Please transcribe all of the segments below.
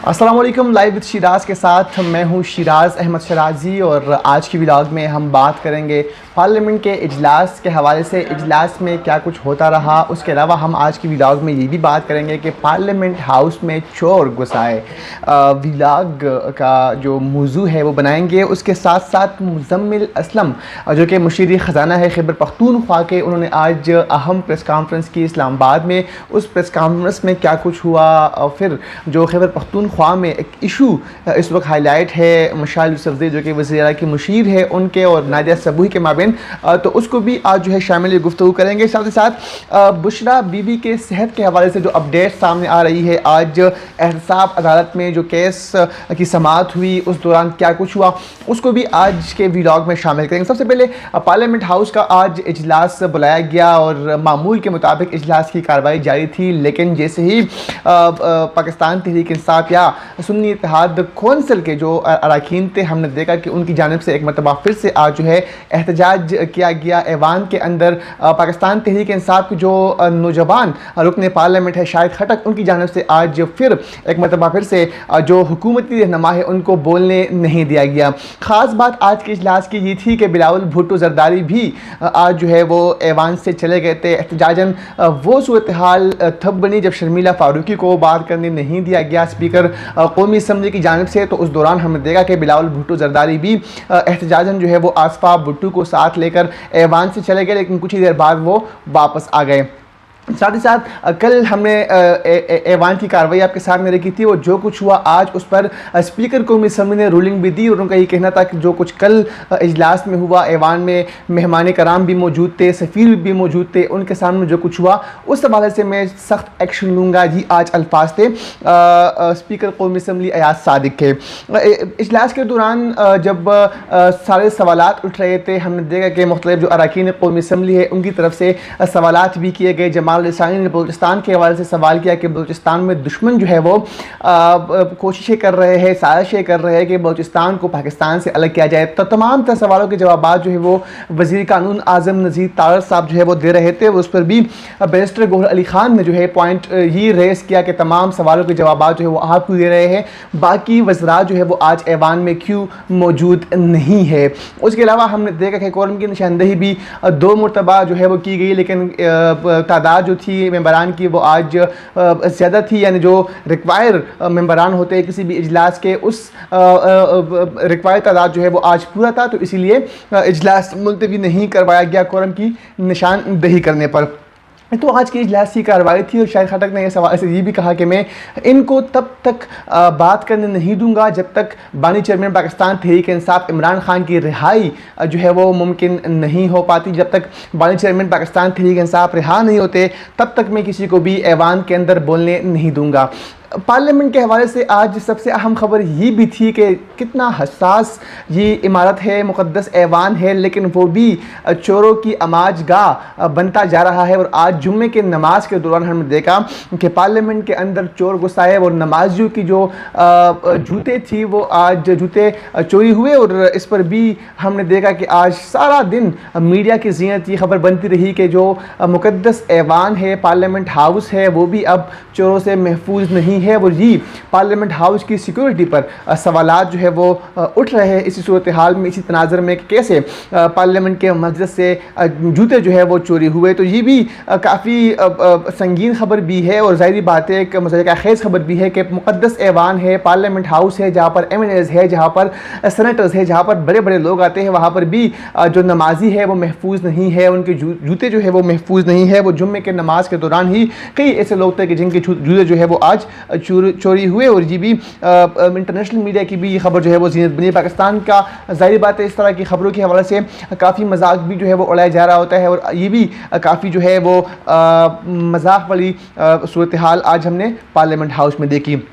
अस्सलाम वालेकुम। Live with Siraj के साथ मैं हूं शिराज अहमद शराजी और आज की व्लॉग में हम बात करेंगे पार्लियामेंट के इजलास के हवाले से। इजलास में क्या कुछ होता रहा, उसके अलावा हम आज की व्लॉग में ये भी बात करेंगे कि पार्लियामेंट हाउस में चोर घुस आए। व्लॉग का जो मौजू है वो बनाएंगे। उसके साथ साथ मुज़म्मिल असलम जो कि मुशीर ख़जाना है खैबर पख्तूनख्वा के, उन्होंने आज अहम प्रेस कॉन्फ्रेंस की इस्लामाबाद में। उस प्रेस कॉन्फ्रेंस में क्या कुछ हुआ और फिर जो खैबर पख्तूनख्वा में एक इशू इस वक्त हाईलाइट है मशाल यूसुफज़ई जो कि वज़ीर की मुशीर है उनके और नादिया सबूही के माबेन, तो उसको भी आज जो है शामिल गुफ्तगू करेंगे। साथ ही साथ बुशरा बीबी के सेहत के हवाले से जो अपडेट सामने आ रही है, आज एहतसाब अदालत में जो केस की समाअत हुई उस दौरान क्या कुछ हुआ उसको भी आज के व्लॉग में शामिल करेंगे। सबसे पहले पार्लियामेंट हाउस का आज इजलास बुलाया गया और मामूल के मुताबिक इजलास की कार्रवाई जारी थी, लेकिन जैसे ही पाकिस्तान तहरीक इंसाफ या सुन्नी इत्तेहाद कौंसिल के जो अरकान थे, हमने देखा कि उनकी जानिब से एक मरतबा फिर से आज जो है एहतजाज किया गया ऐवान के अंदर। पाकिस्तान तहरीक इंसाफ के जो नौजवान रुकन पार्लियामेंट है शाहिद खटक, उनकी जानिब से आज फिर एक मरतबा फिर से जो हुकूमती रहनुमा है उनको बोलने नहीं दिया गया। ख़ास बात आज के इजलास की ये थी कि बिलावल भुट्टो जरदारी भी आज जो है वो ऐवान से चले गए थे। एहतजाजन वो सूरत हाल तब बनी जब शर्मिला फारूकी को बात करने नहीं दिया गया स्पीकर कौमी असम्बली की जानिब से, तो उस दौरान हमने देखा कि बिलावल भुट्टो जरदारी भी एहतजाजन जो है वो आसफा भुट्टो को साथ लेकर ऐवान से चले गए, लेकिन कुछ ही देर बाद वो वापस आ गए। साथ ही साथ कल हमने ऐवान की कार्रवाई आपके सामने रखी थी और जो कुछ हुआ आज उस पर स्पीकर कौमी असम्बली ने रूलिंग भी दी और उनका ये कहना था कि जो कुछ कल इजलास में हुआ, ऐवान में मेहमान कराम भी मौजूद थे, सफ़ीर भी मौजूद थे, उनके सामने जो कुछ हुआ उस हवाले से मैं सख्त एक्शन लूँगा। ये आज अल्फाज थे स्पीकर कौमी असम्बली अयाज सादिक के। इजलास के दौरान जब सारे सवालात उठ रहे थे, हमने देखा कि मुख्तलिफ जो अरकान कौमी असम्बली है उनकी तरफ से सवालात भी किए गए। जमाल लिसानी ने बलूचिस्तान के हवाले से सवाल किया कि बलूचिस्तान में दुश्मन जो है वो कोशिशें कर रहे हैं, साजिशें कर रहे हैं कि बलूचिस्तान को पाकिस्तान से अलग किया जाए। तो तमाम तरह सवालों के जवाब जो है वो वज़ीर कानून आज़म नज़ीर तारड़ साहब जो है वो दे रहे थे। उस पर भी बैरिस्टर गौहर अली ख़ान ने जो है पॉइंट ये रेस किया कि तमाम सवालों के जवाब जो है वो आप क्यों दे रहे हैं, बाकी वज़रा जो है वो आज ऐवान में क्यों मौजूद नहीं है। उसके अलावा हमने देखा कि कोरम की निशानदही भी 2 मरतबा जो है वो की गई, लेकिन तादाद जो थी मेंबरान की वो आज ज़्यादा थी, यानी जो रिक्वायर मेंबरान होते हैं किसी भी इजलास के उस रिक्वायर तादाद जो है वो आज पूरा था, तो इसीलिए इजलास मुलतवी नहीं करवाया गया कोरम की निशानदही करने पर। तो आज की इजलास की कार्रवाई थी और शाहिद खटक ने इस हवाले से ये भी कहा कि मैं इनको तब तक बात करने नहीं दूंगा जब तक बानी चेयरमैन पाकिस्तान तहरीक इंसाफ इमरान खान की रिहाई जो है वो मुमकिन नहीं हो पाती। जब तक बानी चेयरमैन पाकिस्तान तहरीक इंसाफ रिहा नहीं होते तब तक मैं किसी को भी ऐवान के अंदर बोलने नहीं दूंगा। पार्लियामेंट के हवाले से आज सबसे अहम खबर ये भी थी कि कितना हसास ये इमारत है, मुक़द्दस ऐवान है, लेकिन वो भी चोरों की अमाज गाह बनता जा रहा है। और आज जुम्मे के नमाज के दौरान हमने देखा कि पार्लियामेंट के अंदर चोर घुस आए और नमाजियों की जो जूते थी वो आज जूते चोरी हुए और इस पर भी हमने देखा कि आज सारा दिन मीडिया की ज़ीनत ये खबर बनती रही कि जो मुक़द्दस ऐवान है, पार्लियामेंट हाउस है, वो भी अब चोरों से महफूज नहीं है। वो जी पार्लियामेंट हाउस की सिक्योरिटी पर सवालात जो है वो उठ रहे हैं इसी सूरत हाल में, इसी तनाज़र में कैसे पार्लियामेंट के मस्जिद से जूते जो है वो चोरी हुए। तो ये भी काफ़ी संगीन खबर भी है और ज़ाहिरी बात है एक मज़ाक़-ए-ख़ेज़ खबर भी है कि मुक़द्दस ऐवान है, पार्लियामेंट हाउस है, जहाँ पर MNAs है, जहाँ पर सेनेटर्स है, जहाँ पर बड़े बड़े लोग आते हैं, वहाँ पर भी जो नमाजी है वो महफूज नहीं है, उनके जूते जो है वो महफूज नहीं है। वो जुम्मे के नमाज के दौरान ही कई ऐसे लोग थे कि जिनके जूते जो है वो आज चोरी हुए और ये भी इंटरनेशनल मीडिया की भी ये खबर जो है वो ज़ीनत बनी। पाकिस्तान का ज़ाहिर बात है इस तरह की खबरों के हवाले से काफ़ी मजाक भी जो है वो उड़ाया जा रहा होता है और ये भी काफ़ी जो है वो मजाक वाली सूरत हाल आज हमने पार्लियामेंट हाउस में देखी।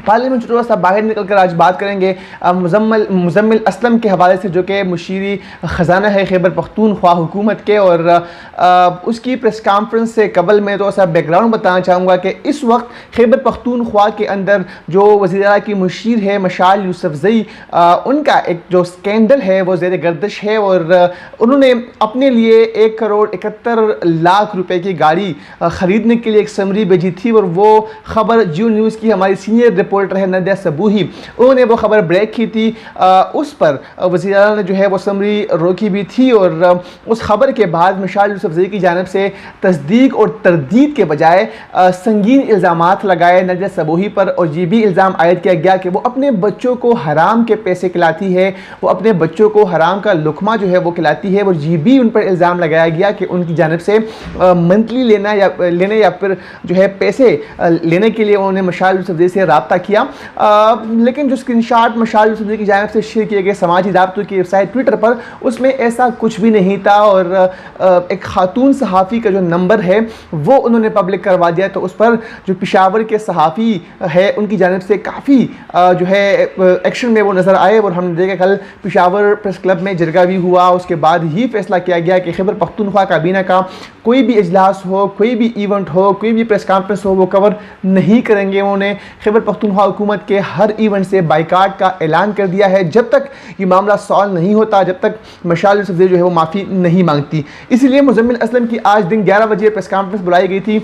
पार्लियामेंट थोड़ा सा बाहर निकल कर आज बात करेंगे मुज़म्मिल असलम के हवाले से जो कि मुशीरी ख़जाना है खैबर पख्तूनख्वा हुकूमत के। और उसकी प्रेस कॉन्फ्रेंस से कबल मैं थोड़ा सा बैकग्राउंड बताना चाहूँगा कि इस वक्त खैबर पख्तूनख्वा के अंदर जो वज़ीर आला की मुशीर है मशाल यूसुफज़ई, उनका एक जो स्कैंडल है वो ज़ेर गर्दिश है और उन्होंने अपने लिए 1,71,00,000 रुपए की गाड़ी ख़रीदने के लिए एक समरी भेजी थी और वो ख़बर जियो न्यूज़ की हमारी सीनियर रिपोर्टर है नदिया सबूही, उन्होंने वो खबर ब्रेक की थी। उस पर वज़ीर आला ने जो है वो समरी रोकी भी थी और उस खबर के बाद मिशाल यूसुफ ज़ई की जानिब से तस्दीक और तरदीद के बजाय संगीन इल्ज़ामात लगाए नदिया सबूही पर, और ये भी इल्ज़ाम आयद किया गया कि वो अपने बच्चों को हराम के पैसे खिलाती है, वो अपने बच्चों को हराम का लुकमा जो है वो खिलाती है। और ये भी उन पर इल्ज़ाम लगाया गया कि उनकी जानिब से मंथली लेने या फिर जो है पैसे लेने के लिए उन्होंने मिशाल यूसुफ ज़ई से रब्ता किया। लेकिन जो स्क्रीनशॉट मिशाल यूसुफ ज़ई की जानिब से शेयर किए गए समाजी राब्तों की वेबसाइट ट्विटर पर, उसमें ऐसा कुछ भी नहीं था। और एक खातून सहाफ़ी का जो नंबर है वो उन्होंने पब्लिक करवा दिया। तो उस पर जो पेशावर के सहाफ़ी है उनकी जानिब से काफ़ी जो है एक्शन में वो नज़र आए। और हमने देखा कल पेशावर प्रेस क्लब में जरगा भी हुआ, उसके बाद ही फैसला किया गया कि खैबर पख्तूनख्वा काबीना का कोई भी इजलास हो, कोई भी इवेंट हो, कोई भी प्रेस कॉन्फ्रेंस हो, वो कवर नहीं करेंगे। उन्होंने खैबर पख्तूनख्वा हुकूमत के हर इवेंट से बाइकाट का ऐलान कर दिया है जब तक ये मामला सॉल्व नहीं होता, जब तक मिशाल यूसुफ ज़ई जो है वो माफ़ी नहीं मांगती। इसलिए मुज़म्मिल असलम की आज दिन 11 बजे प्रेस कॉन्फ्रेंस बुलाई गई थी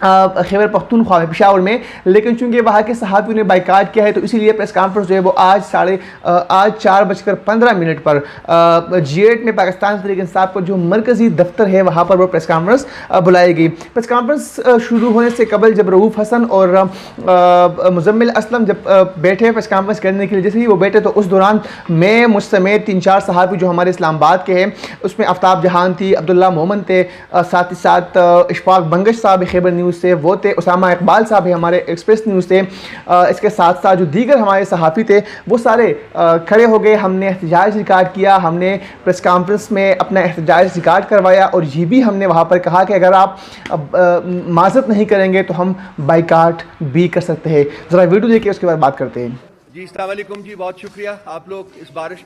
खैबर पख्तूनख्वा में, पेशावर में, लेकिन चूंकि वहाँ के सहाफ़ियों ने बाइकाट किया है तो इसीलिए प्रेस कॉन्फ्रेंस जो है वो आज 4:15 पर G8 में पाकिस्तान तहरीक इंसाफ का जो मरकज़ी दफ्तर है वहाँ पर वो प्रेस कॉन्फ्रेंस बुलाई गई। प्रेस कॉन्फ्रेंस शुरू होने से कबल जब रऊफ़ हसन और मुज़म्मिल असलम जब बैठे प्रेस कॉन्फ्रेंस करने के लिए, जैसे ही वो बैठे तो उस दौरान मैं मुझ समेत 3-4 सहाफ़ी जो हमारे इस्लामाबाद के हैं, उसमें आफ्ताब जहान थी, अब्दुल्ला मोमन थे, साथ ही साथ इशफाक बंगश साहब खैबर न्यूज़ से वो थे, उसामा इकबाल साहब है हमारे एक्सप्रेस न्यूज़ से, इसके साथ साथ जो दीगर हमारे सहाफ़ी थे वो सारे खड़े हो गए। हमने एहतजाज रिकॉर्ड किया, हमने प्रेस कॉन्फ्रेंस में अपना एहतजाज रिकॉर्ड करवाया और ये भी हमने वहाँ पर कहा कि अगर आप माज़रत नहीं करेंगे तो हम बाइकाट भी कर सकते हैं। ज़रा वीडियो देखिए, उसके बाद बात करते हैं। जी अस्सलाम वालेकुम जी, बहुत शुक्रिया आप लोग इस बारिश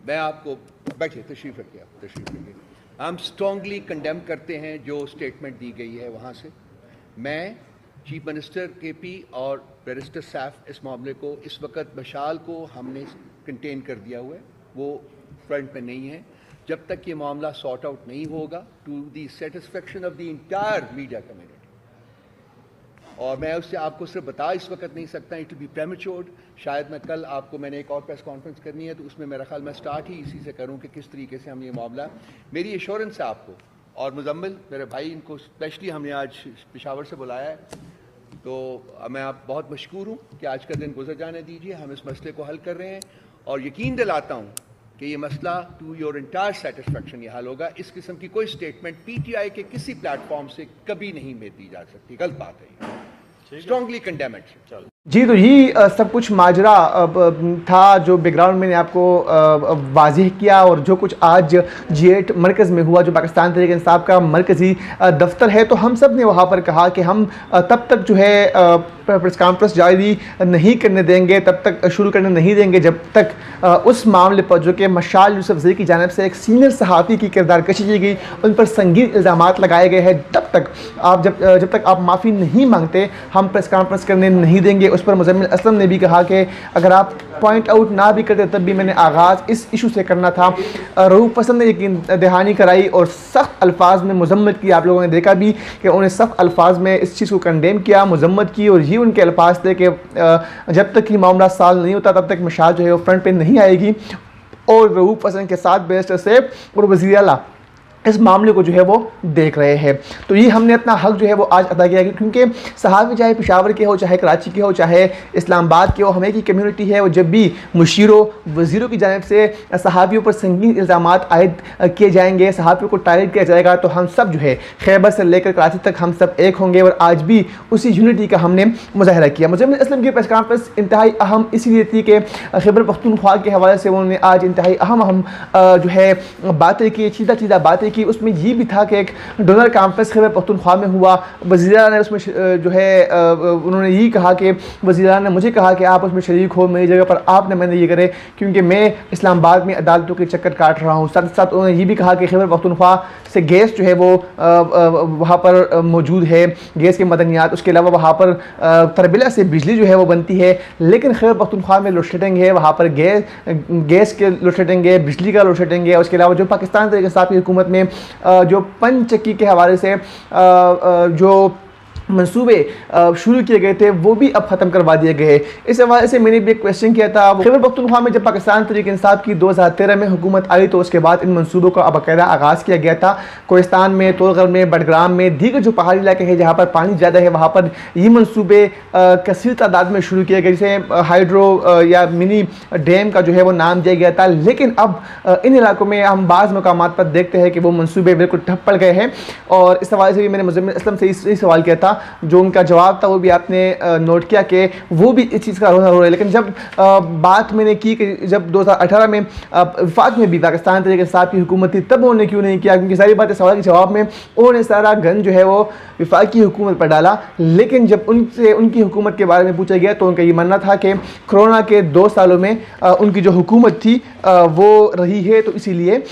मैं आपको बैठिए, तशरीफ़ रखिए, आप तशरीफ़ रखिए। हम स्ट्रॉन्गली कंडेम करते हैं जो स्टेटमेंट दी गई है वहाँ से। मैं चीफ मिनिस्टर KP और बैरिस्टर सैफ इस मामले को इस वक्त मशाल को हमने कंटेन कर दिया हुआ है, वो फ्रंट पे नहीं है जब तक ये मामला सॉर्ट आउट नहीं होगा to the satisfaction of the entire media community. और मैं उससे आपको सिर्फ बता इस वक्त नहीं सकता, इट विल बी प्रेमेच्योर्ड। शायद मैं कल आपको, मैंने एक और प्रेस कॉन्फ्रेंस करनी है तो उसमें मेरा ख्याल मैं स्टार्ट ही इसी से करूं कि किस तरीके से हम ये मामला, मेरी एश्योरेंस है आपको और मुजम्मिल मेरे भाई, इनको स्पेशली हमने आज पेशावर से बुलाया है, तो मैं आप बहुत मशकूर हूँ कि आज का दिन गुजर जाने दीजिए। हम इस मसले को हल कर रहे हैं और यकीन दिलाता हूँ कि ये मसला टू योर इंटायर सेटिस्फेक्शन ये हल होगा। इस किस्म की कोई स्टेटमेंट PTI के किसी प्लेटफॉर्म से कभी नहीं दी जा सकती, गलत बात है, स्ट्रॉन्गली कंडेम इट। जी, तो यही सब कुछ माजरा था जो बैकग्राउंड मैंने आपको वाज़ेह किया। और जो कुछ आज G8 मरकज़ में हुआ, जो पाकिस्तान तहरीक इंसाफ का मरकज़ी दफ्तर है, तो हम सब ने वहाँ पर कहा कि हम तब तक जो है प्रेस कॉन्फ्रेंस जारी नहीं करने देंगे, तब तक शुरू करने नहीं देंगे जब तक उस मामले पर जो कि मिशाल यूसुफ ज़ई की जानिब से एक सीनियर सहाफ़ी की किरदार कशी की गई, उन पर संगीन इल्ज़ामात लगाए गए हैं, तब तक आप जब तक आप माफ़ी नहीं मांगते हम प्रेस कॉन्फ्रेंस करने नहीं देंगे। उस पर मुज़म्मिल असलम ने भी कहा कि अगर आप पॉइंट आउट ना भी करते तब भी मैंने आगाज़ इस इशू से करना था। रऊफ़ हसन ने यकीन दहानी कराई और सख्त अल्फाज में मजम्मत की। आप लोगों ने देखा भी कि उन्होंने सख्त अल्फाज में इस चीज़ को कंडेम किया, मजम्मत की, और ये उनके अल्फाज थे कि जब तक ये मामला साल नहीं होता तब तक मिशाल जो है वो फ्रंट पे नहीं आएगी। और रऊफ़ हसन के साथ बैरिस्टर सैफ और वज़ीर आला इस मामले को जो है वो देख रहे हैं। तो ये हमने अपना हक जो है वो आज अदा किया, क्योंकि सहाफ़ी चाहे पेशावर के हो, चाहे कराची के हो, चाहे इस्लामाबाद के हो, हमें की कम्युनिटी है। और जब भी मुशीरों वज़ीरों की जानिब से सहाफ़ियों पर संगीन इल्ज़ामात आयद किए जाएंगे, सहाफ़ियों को टारगेट किया जाएगा, तो हम सब जो है खैबर से लेकर कराची तक हम सब एक होंगे। और आज भी उसी यूनिटी का हमने मुजाहरा किया। मुज़म्मिल असलम की प्रेस कॉन्फ्रेंस इंतहाई अहम इसलिए थी कि खैबर पख्तूनख्वा के हवाले से उन्होंने आज इंतहाई अहम जो है बातें की, सीधा बातें की उसमें ये भी था कि एक डोनर कॉन्फ्रेंस खैबर पख्तूनख्वा में हुआ। वज़ीर ने उसमें जो है उन्होंने यही कहा कि वज़ीर ने मुझे कहा कि आप उसमें शरीक हो मेरी जगह पर, आपने मैंने ये करे क्योंकि मैं इस्लामाबाद में अदालतों के चक्कर काट रहा हूँ। साथ साथ उन्होंने ये भी कहा कि खैबर पख्तूनख्वा से गैस जो है वो वहाँ पर मौजूद है, गैस के मदनियात, उसके अलावा वहाँ पर तरबिला से बिजली जो है वो बनती है। लेकिन खैबर पख्तूनख्वा में लोड शेडिंग है, वहाँ पर गैस के लोड शेडिंग है, बिजली का लोड शेडिंग है। उसके अलावा जो पाकिस्तान तहरीक इंसाफ की हुकूमत में जो पंचक्की के हवाले से जो मंसूबे शुरू किए गए थे वो भी अब ख़त्म करवा दिए गए। इस हवाले से मैंने भी एक क्वेश्चन किया था। खैबर पख्तूनख्वा में जब पाकिस्तान तहरीक इंसाफ की 2013 में हुकूमत आई तो उसके बाद इन मंसूबों का बाकायदा आगाज़ किया गया था। कोहिस्तान में, तोलगर में, बडग्राम में, दीगर जो पहाड़ी इलाके हैं जहाँ पर पानी ज़्यादा है वहाँ पर ये मंसूबे कसीर तादाद में शुरू किए गए, जिसे हाइड्रो या मिनी डैम का जो है वो नाम दिया गया था। लेकिन अब इन इलाकों में हम बाज़ मकामात पर देखते हैं कि वो मंसूबे बिल्कुल ठप पड़ गए हैं। और इस हवाले से भी मैंने मुज़म्मिल असलम से इस सवाल किया था, जो उनका जवाब था वो भी आपने नोट किया कि वो भी इस चीज़ का रोना रो रहे हैं। लेकिन जब बात मैंने की कि जब 2018 में वफाक में भी पाकिस्तान तहरीक इंसाफ की हुकूमत थी तब उन्होंने क्यों नहीं किया, क्योंकि सारी बातें सवाल के जवाब में उन्होंने सारा गन जो है वो वफाकी हुकूमत पर डाला। लेकिन जब उनसे उनकी हुकूमत के बारे में पूछा गया तो उनका ये मानना था कि कोरोना के 2 सालों में उनकी जो हुकूमत थी वो रही है, तो इसीलिए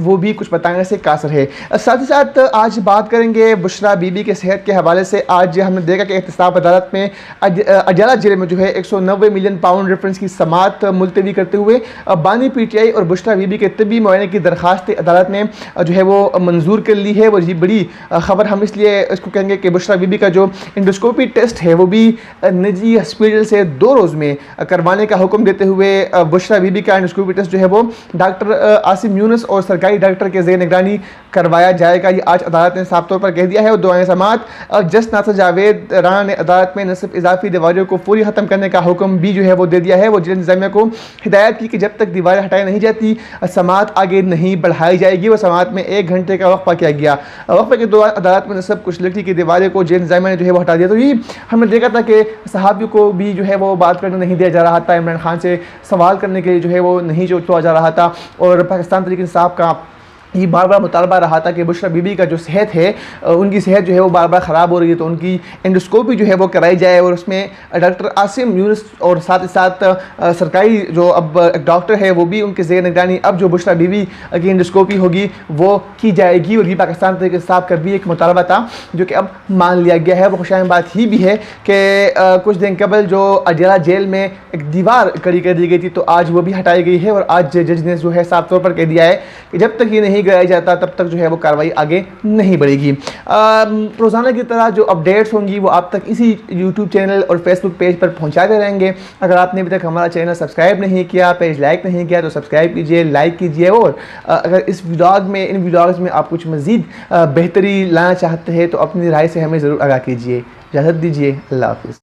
वो भी कुछ बताने से कासर है। साथ ही साथ आज बात करेंगे बुशरा बीबी के सेहत के हवाले से। आज हमने देखा कि एहतसाब अदालत में अजाला जेल में जो है 190 मिलियन पाउंड रेफरेंस की समात मुलतवी करते हुए बानी पीटीआई और बुशरा बीबी के तिब्बी मुआयने की दरख्वास्त अदालत ने जो है वो मंजूर कर ली है। वो ये बड़ी खबर हम इसलिए इसको कहेंगे कि बुशरा बीबी का जो इंडोस्कोपी टेस्ट है वो भी निजी हॉस्पिटल से 2 रोज़ में करवाने का हुक्म देते हुए बुशरा बीबी का इंडोस्कोपी टेस्ट जो है वो डॉक्टर आसिम यूनुस और सरकारी डॉक्टर के ज़ेर निगरानी करवाया जाएगा। ये आज अदालत ने साफ तौर पर कह दिया है। और दुआएं समात जस्ट नासर जावेद राना ने अदालत में न सिर्फ इजाफी दीवारों को फौरी ख़त्म करने का हुक्म भी जो है वो दे दिया है। वो जेल इंतजामिया को हिदायत की कि जब तक दीवारें हटाई नहीं जाती समात आगे नहीं बढ़ाई जाएगी। वो समात में 1 घंटे का वक्फा किया गया। वक्फे के दौरान अदालत में न सब कुछ लकड़ी की दीवारें को जेल इंतजामिया ने जो है वो हटा दिया। तो ये हमने देखा था कि सहाबियों को भी जो है वो बात करने नहीं दिया जा रहा था, इमरान खान से सवाल करने के लिए जो है वो नहीं जो जा रहा था। और पाकिस्तान तहरीक इंसाफ का ये बार बार मुतालबा रहा था कि बुशरा बीबी का जो सेहत है उनकी सेहत जो है वो बार बार ख़राब हो रही है, तो उनकी एंडोस्कोपी जो है वो कराई जाए। और उसमें डॉक्टर आसिम यूनुस और साथ ही साथ सरकारी जो अब डॉक्टर है वो भी उनके ज़ेर निगरानी अब जो बुशरा बीबी की एंडोस्कोपी होगी वो की जाएगी। और ये पाकिस्तान तहरीक इंसाफ का भी एक मुतालबा था जो कि अब मान लिया गया है। वो खुशाइन बात ही भी है कि कुछ दिन कबल जो अजाला जेल में एक दीवार खड़ी कर दी गई थी तो आज वो भी हटाई गई है। और आज जज ने जो है साफ तौर पर कह दिया है कि जब तक ये नहीं कराया जाता तब तक जो है वो कार्रवाई आगे नहीं बढ़ेगी। रोज़ाना की तरह जो अपडेट्स होंगी वो आप तक इसी यूट्यूब चैनल और फेसबुक पेज पर पहुंचाते रहेंगे। अगर आपने अभी तक हमारा चैनल सब्सक्राइब नहीं किया, पेज लाइक नहीं किया तो सब्सक्राइब कीजिए, लाइक कीजिए। और अगर इस व्लॉग में इन व्लॉग्स में आप कुछ मज़ीद बेहतरी लाना चाहते हैं तो अपनी राय से हमें ज़रूर आगाह कीजिए। इजाज़त दीजिए, अल्लाह हाफ़िज़।